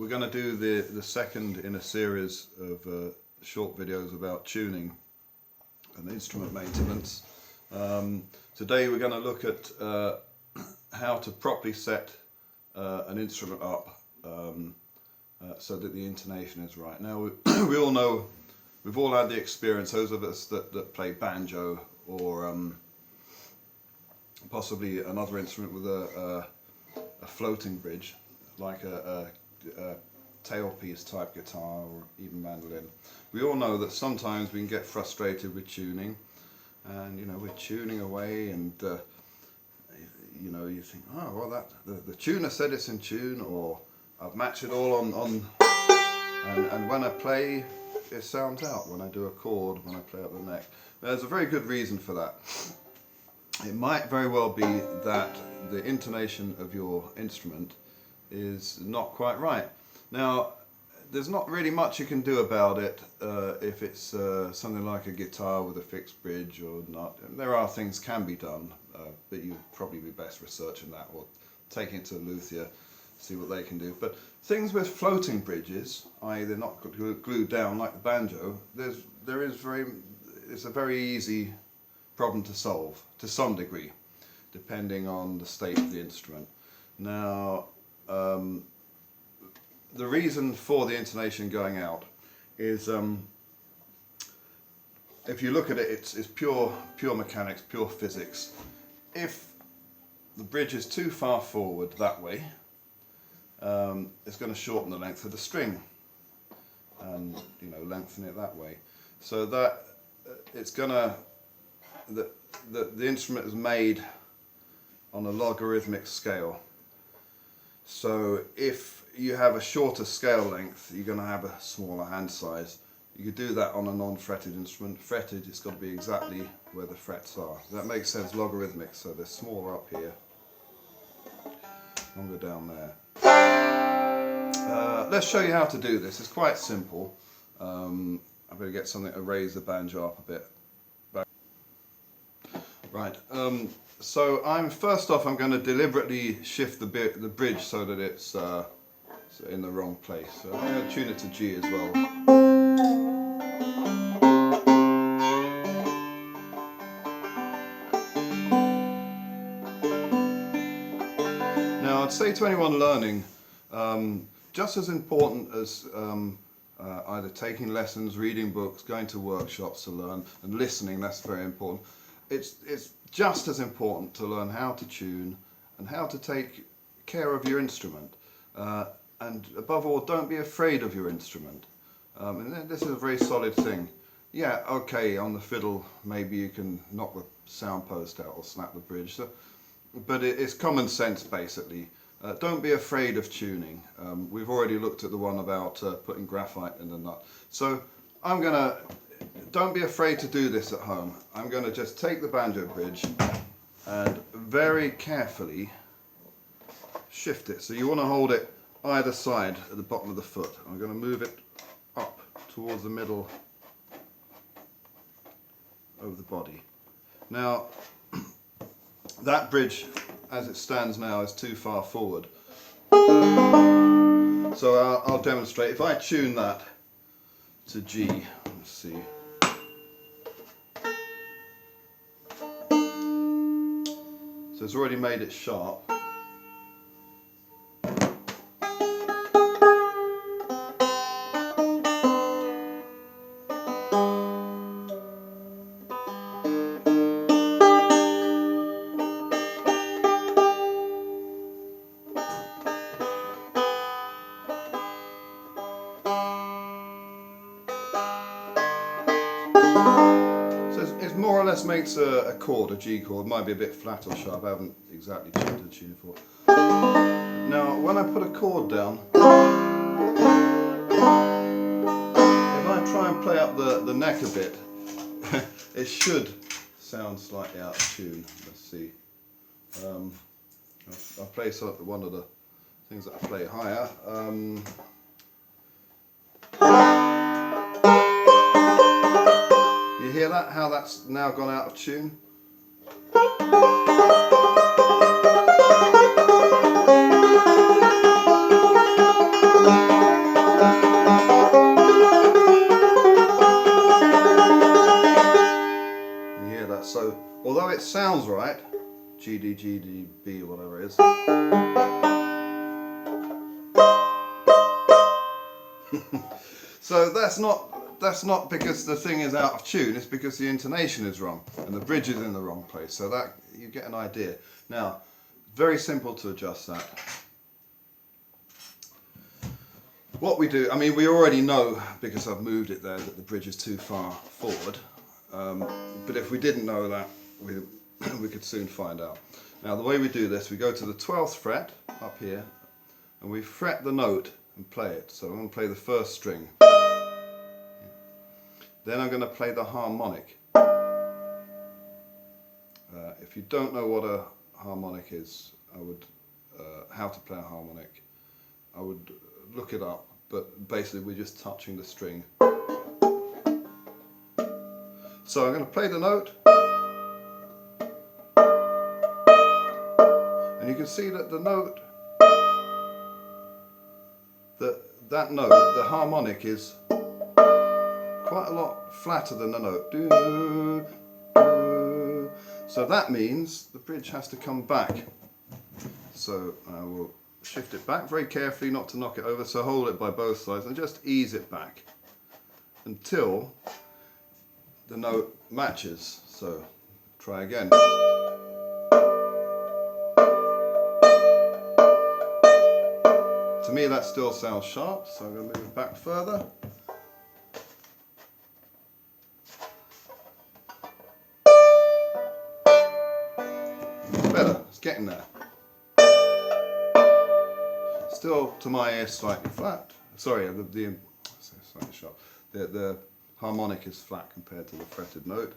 we're going to do the second in a series of short videos about tuning and instrument maintenance. Today we're going to look at how to properly set an instrument up so that the intonation is right. Now we all know, we've all had the experience, those of us that play banjo or possibly another instrument with a floating bridge, like a tailpiece type guitar or even mandolin. We all know that sometimes we can get frustrated with tuning, and we're tuning away, and you think, oh well, the tuner said it's in tune, or I've matched it all on and when I play it sounds out, when I do a chord, when I play up the neck. There's a very good reason for that. It might very well be that the intonation of your instrument is not quite right. Now, there's not really much you can do about it if it's something like a guitar with a fixed bridge or not. There are things can be done, but you'd probably be best researching that or taking it to a luthier, see what they can do. But things with floating bridges, i.e. they're not glued down like the banjo, it's a very easy problem to solve to some degree, depending on the state of the instrument. Now, the reason for the intonation going out is, if you look at it, it's pure mechanics, pure physics. If the bridge is too far forward that way, it's going to shorten the length of the string and lengthen it that way, so that it's going to the instrument is made on a logarithmic scale. So if you have a shorter scale length, you're going to have a smaller hand size. You could do that on a non-fretted instrument. Fretted, it's got to be exactly where the frets are. That makes sense, logarithmic, so they're smaller up here, longer down there. Let's show you how to do this. It's quite simple. I'm going to get something to raise the banjo up a bit. Right, so first off I'm going to deliberately shift the bridge so that it's in the wrong place. So I'm going to tune it to G as well. Now I'd say to anyone learning, just as important as either taking lessons, reading books, going to workshops to learn, and listening, that's very important. It's just as important to learn how to tune and how to take care of your instrument. And above all, don't be afraid of your instrument. And this is a very solid thing. Yeah, okay, on the fiddle, maybe you can knock the sound post out or snap the bridge. So, but it's common sense, basically. Don't be afraid of tuning. We've already looked at the one about putting graphite in the nut. So don't be afraid to do this at home. I'm going to just take the banjo bridge and very carefully shift it. So you want to hold it either side at the bottom of the foot. I'm going to move it up towards the middle of the body. Now, that bridge as it stands now is too far forward. So I'll demonstrate. If I tune that to G, let's see. So it's already made it sharp. It more or less makes a chord, a G chord. Might be a bit flat or sharp, I haven't exactly tuned the tune for it. Now when I put a chord down, if I try and play up the neck a bit, it should sound slightly out of tune. Let's see. I'll play one of the things that I play higher. You hear that? How that's now gone out of tune? G, D, G, D, B, or whatever it is. So that's not because the thing is out of tune, it's because the intonation is wrong and the bridge is in the wrong place. So that you get an idea. Now, very simple to adjust that. What we do, I mean, we already know, because I've moved it there, that the bridge is too far forward. But if we didn't know that, we could soon find out. Now, the way we do this, we go to the 12th fret up here, and we fret the note and play it. So I'm going to play the first string. Then I'm going to play the harmonic. If you don't know what a harmonic is, how to play a harmonic, I would look it up, but basically we're just touching the string. So I'm going to play the note, and you can see that the note, that note, the harmonic, is quite a lot flatter than the note. Do, do. So that means the bridge has to come back. So I will shift it back very carefully, not to knock it over, so hold it by both sides and just ease it back until the note matches. So try again. To me that still sounds sharp, so I'm going to move it back further. Better, it's getting there. Still, to my ear, slightly flat. Sorry, slightly sharp. The harmonic is flat compared to the fretted note.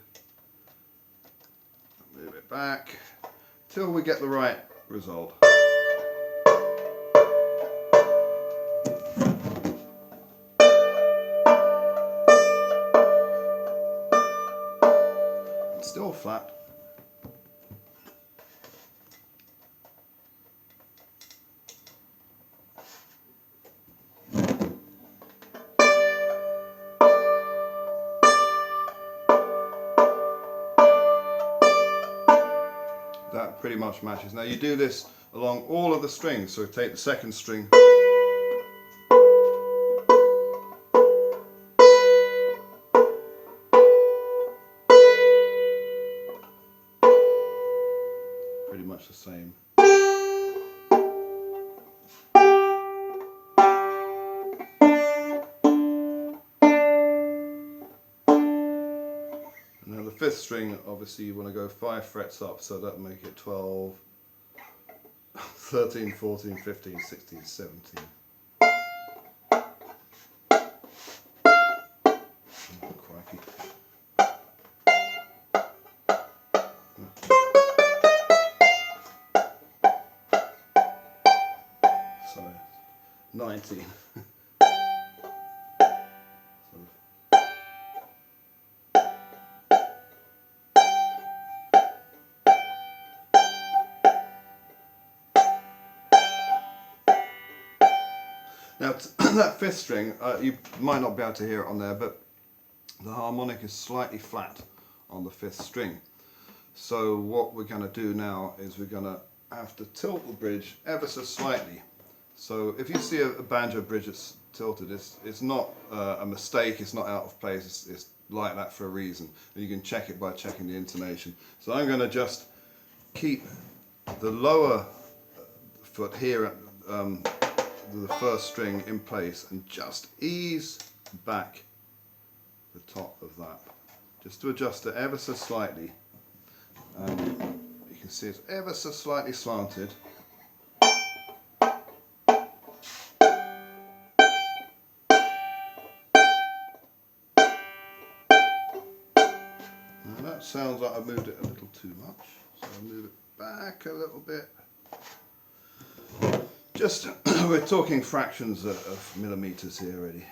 Move it back till we get the right result. It's still flat. That pretty much matches. Now you do this along all of the strings, so take the second string, pretty much the same. Now the fifth string, obviously you want to go 5 frets up, so that'll make it 12, 13, 14, 15, 16, 17. Oh, crikey. Sorry, 19. Now that fifth string, you might not be able to hear it on there, but the harmonic is slightly flat on the fifth string. So what we're going to do now is we're going to have to tilt the bridge ever so slightly. So if you see a banjo bridge that's tilted, it's not a mistake, it's not out of place, it's like that for a reason. And you can check it by checking the intonation. So I'm going to just keep the lower foot here at the first string in place and just ease back the top of that, just to adjust it ever so slightly. You can see it's ever so slightly slanted. Now that sounds like I moved it a little too much, so I'll move it back a little bit. Just, we're talking fractions of millimeters here already.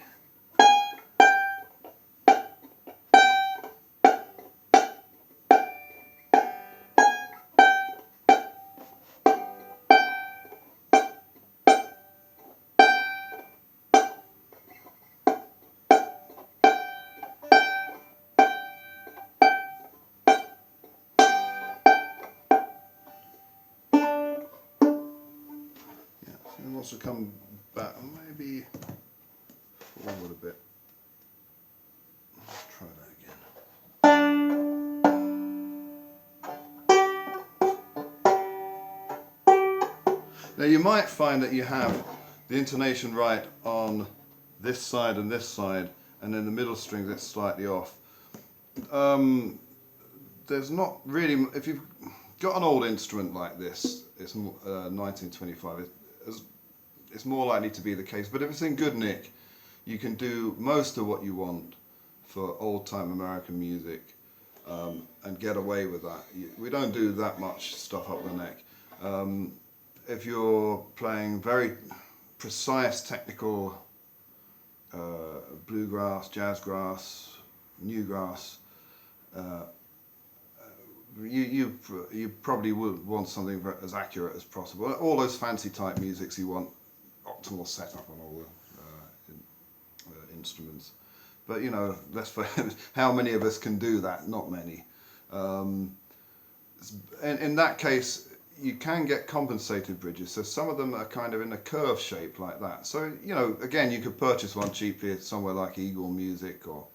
It wants to come back, maybe forward a bit. Let's try that again. Now you might find that you have the intonation right on this side and this side, and then the middle strings it's slightly off. There's not really, if you've got an old instrument like this, it's 1925, it's more likely to be the case, but if it's in good nick, you can do most of what you want for old-time American music and get away with that. We don't do that much stuff up the neck. If you're playing very precise technical bluegrass, jazzgrass, newgrass, you probably would want something as accurate as possible. All those fancy type musics, you want optimal setup on all the instruments. But you know, how many of us can do that? Not many. In that case, you can get compensated bridges. So some of them are kind of in a curve shape like that. So you know, again, you could purchase one cheaply at somewhere like Eagle Music or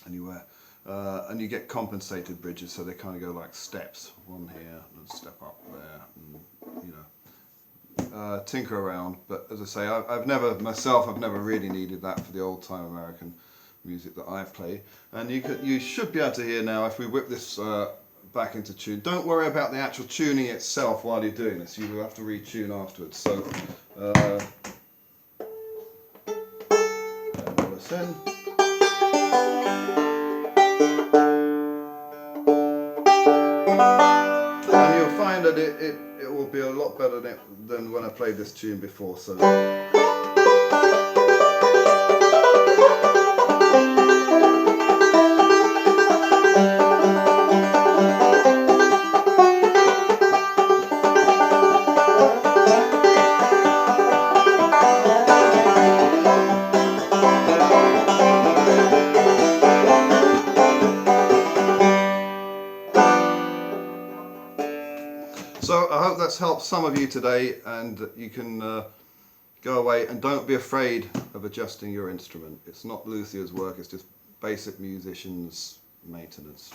anywhere. And you get compensated bridges, so they kind of go like steps, one here and step up there, and, you know, tinker around. But as I say, I've never really needed that for the old-time American music that I play. And you should be able to hear now if we whip this back into tune. Don't worry about the actual tuning itself while you're doing this. You will have to retune afterwards. So, listen. And you'll find that it will be a lot better than when I played this tune before. So. So I hope that's helped some of you today, and you can go away and don't be afraid of adjusting your instrument. It's not luthier's work, it's just basic musicians' maintenance.